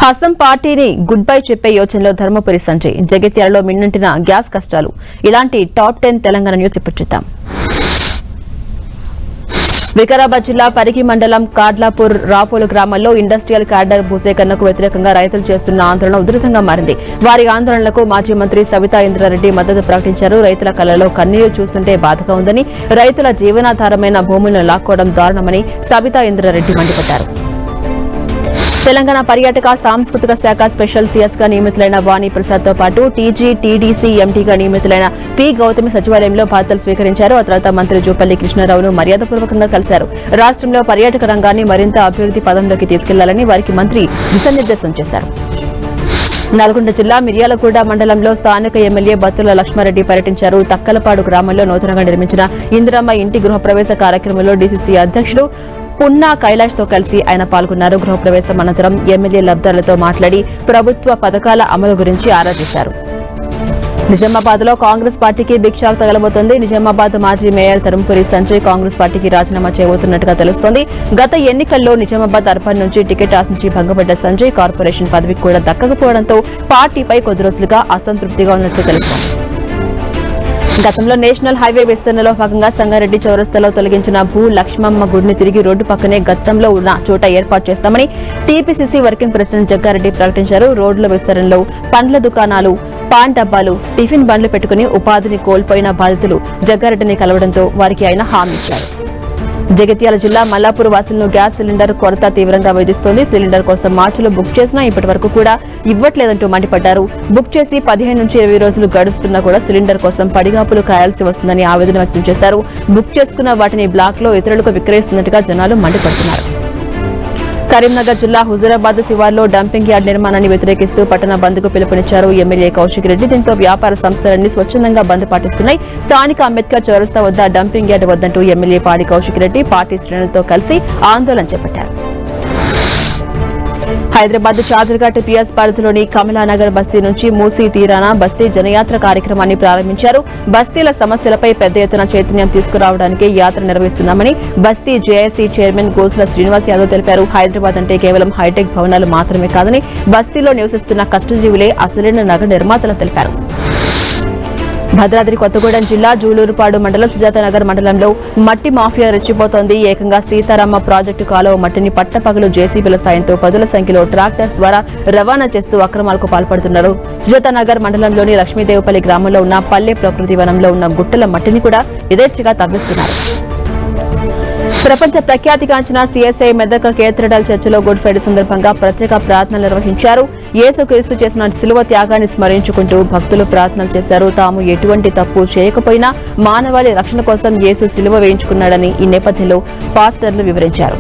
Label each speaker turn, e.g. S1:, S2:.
S1: హస్తం పార్టీని good bye చెప్పే యోచనలో ధర్మపురి సంజయ్. జగిత్యాలలో మిన్నంటిన గ్యాస్ కష్టాలు. ఇలాంటి టాప్ 10 తెలంగాణ న్యూస్ ఇప్పుడు చూద్దాం. వికారాబాద్ జిల్లా పరిగి మండలం కాడ్లాపూర్ రాపోలు గ్రామంలో ఇండస్ట్రియల్ క్యాడర్ భూసేకరణకు వ్యతిరేకంగా రైతులు చేస్తున్న ఆందోళన ఉధృతంగా మారింది. వారి ఆందోళనలకు మాజీ మంత్రి సబితా ఇంద్రారెడ్డి మద్దతు ప్రకటించారు. రైతుల కళ్లలో కన్నీరు చూస్తుంటే బాధగా ఉందని, రైతుల జీవనాధారమైన భూములను లాక్కోవడం దారుణమని సబితా ఇంద్రారెడ్డి మండిపడ్డారు. తెలంగాణ పర్యాటక సాంస్కృతిక శాఖ స్పెషల్ సీఎస్ గా నియమితులైన వాణి ప్రసాద్ తో పాటు టీజీ టీడీసీ ఎంటీగా నియమితులైన పి గౌతమి సచివాలయంలో బాధ్యతలు స్వీకరించారు. ఆ తర్వాత మంత్రి జూపల్లి కృష్ణారావును మర్యాదపూర్వకంగా కలిశారు. రాష్ట్రంలో పర్యాటక రంగాన్ని మరింత అభివృద్ది పదంలోకి తీసుకెళ్లాలని వారికి మంత్రి దిశానిర్దేశం చేశారు. నల్గొండ జిల్లా మిర్యాలగూడ మండలంలో స్థానిక ఎమ్మెల్యే బత్తుల లక్ష్మారెడ్డి పర్యటించారు. తక్కలపాడు గ్రామంలో నూతనంగా నిర్మించిన ఇందిరమ్మ ఇంటి గృహప్రవేశ కార్యక్రమంలో డీసీసీ అధ్యక్షుడు పున్నా కైలాష్ తో కలిసి ఆయన పాల్గొన్నారు. గృహప్రవేశం అనంతరం ఎమ్మెల్యే లబ్దారులతో మాట్లాడి ప్రభుత్వ పథకాల అమలు గురించి ఆరా తీశారు. నిజామాబాద్ లో కాంగ్రెస్ పార్టీకి బిగ్ షాక్ తగలబోతోంది. నిజామాబాద్ మాజీ మేయర్ ధర్మపురి సంజయ్ కాంగ్రెస్ పార్టీకి రాజీనామా చేయబోతున్నట్టుగా తెలుస్తోంది. గత ఎన్నికల్లో నిజామాబాద్ అర్బన్ నుంచి టికెట్ ఆశించి భంగపడ్డ సంజయ్ కార్పొరేషన్ పదవి కూడా దక్కకపోవడంతో పార్టీపై కొద్ది రోజులుగా అసంతృప్తిగా ఉన్నట్లు తెలుస్తోంది. గతంలో నేషనల్ హైవే విస్తరణలో భాగంగా సంగారెడ్డి చౌరస్తాలో తొలగించిన భూ లక్ష్మమ్మ గుడిని తిరిగి రోడ్డు పక్కనే గతంలో ఉన్న చోట ఏర్పాటు చేస్తామని టీపీసీసీ వర్కింగ్ ప్రెసిడెంట్ జగ్గారెడ్డి ప్రకటించారు. రోడ్ల విస్తరణలో పండ్ల దుకాణాలు, పాన్ డబ్బాలు, టిఫిన్ బండ్లు పెట్టుకుని ఉపాధిని కోల్పోయిన బాధితులు జగ్గారెడ్డిని కలవడంతో వారికి ఆయన హామీ ఇచ్చారు. జగిత్యాల జిల్లా మల్లాపూర్ వాసులను గ్యాస్ సిలిండర్ కొరత తీవ్రంగా వేధిస్తోంది. సిలిండర్ కోసం మార్చిలో బుక్ చేసినా ఇప్పటి వరకు కూడా ఇవ్వట్లేదంటూ మండిపడ్డారు. బుక్ చేసి 15 నుంచి 20 రోజులు గడుస్తున్నా కూడా సిలిండర్ కోసం పడిగాపులు కాయాల్సి వస్తుందని ఆవేదన వ్యక్తం చేశారు. బుక్ చేసుకున్న వాటిని బ్లాక్ లో ఇతరులకు విక్రయిస్తున్నట్టుగా జనాలు మండిపడుతున్నారు. కరీంనగర్ జిల్లా హుజూరాబాద్ శివార్లో డంపింగ్ యార్డ్ నిర్మాణాన్ని వ్యతిరేకిస్తూ పట్టణ బంద్కు పిలుపునిచ్చారు ఎమ్మెల్యే కౌశిక్ రెడ్డి. దీంతో వ్యాపార సంస్థలన్నీ స్వచ్ఛందంగా బంద్ పాటిస్తున్నాయి. స్థానిక అంబేద్కర్ చౌరస్తా వద్ద డంపింగ్ యార్డ్ వద్దంటూ ఎమ్మెల్యే పాడి కౌశిక్ రెడ్డి పార్టీ శ్రేణులతో కలిసి ఆందోళన చేపట్టారు. హైదరాబాద్ చాదర్ఘాట్ పిఎస్ పరిధిలోని కమలానగర్ బస్తీ నుంచి మూసీ తీరాన బస్తీ జనయాత్ర కార్యక్రమాన్ని ప్రారంభించారు. బస్తీల సమస్యలపై పెద్ద ఎత్తున చైతన్యం తీసుకురావడానికి యాత్ర నిర్వహిస్తున్నామని బస్తీ జేఏసీ చైర్మన్ గోసుల శ్రీనివాస్ యాదవ్ తెలిపారు. హైదరాబాద్ అంటే కేవలం హైటెక్ భవనాలు మాత్రమే కాదని బస్తీలో నివసిస్తున్న కష్టజీవులే అసలైన నగర నిర్మాతలు తెలిపారు. భద్రాద్రి కొత్తగూడెం జిల్లా జూలూరుపాడు మండలం సుజాతానగర్ మండలంలో మట్టి మాఫియా రెచ్చిపోతోంది. ఏకంగా సీతారామ ప్రాజెక్టు కాలువ మట్టిని పట్టపగలు జేసీబీల సాయంతో పదుల సంఖ్యలో ట్రాక్టర్స్ ద్వారా రవాణా చేస్తూ అక్రమాలకు పాల్పడుతున్నారు. సుజాతానగర్ మండలంలోని లక్ష్మీదేవపల్లి గ్రామంలో ఉన్న పల్లె ప్రకృతి వనంలో ఉన్న గుట్టల మట్టిని కూడా యథేచ్ఛగా తవ్విస్తున్నారు. ప్రపంచ ప్రఖ్యాతిగాంచిన సిఎస్ఐ మెదక్ కేథడ్రల్ చర్చిలో గుడ్ ఫ్రైడే సందర్భంగా ప్రత్యేక ప్రార్థనలు నిర్వహించారు. యేసుక్రీస్తు చేసిన శిలువ త్యాగాన్ని స్మరించుకుంటూ భక్తులు ప్రార్థనలు చేశారు. తాము ఎటువంటి తప్పు చేయకపోయినా మానవాళి రక్షణ కోసం యేసు శిలువ వేయించుకున్నాడని ఈ నేపథ్యంలో పాస్టర్లు వివరించారు.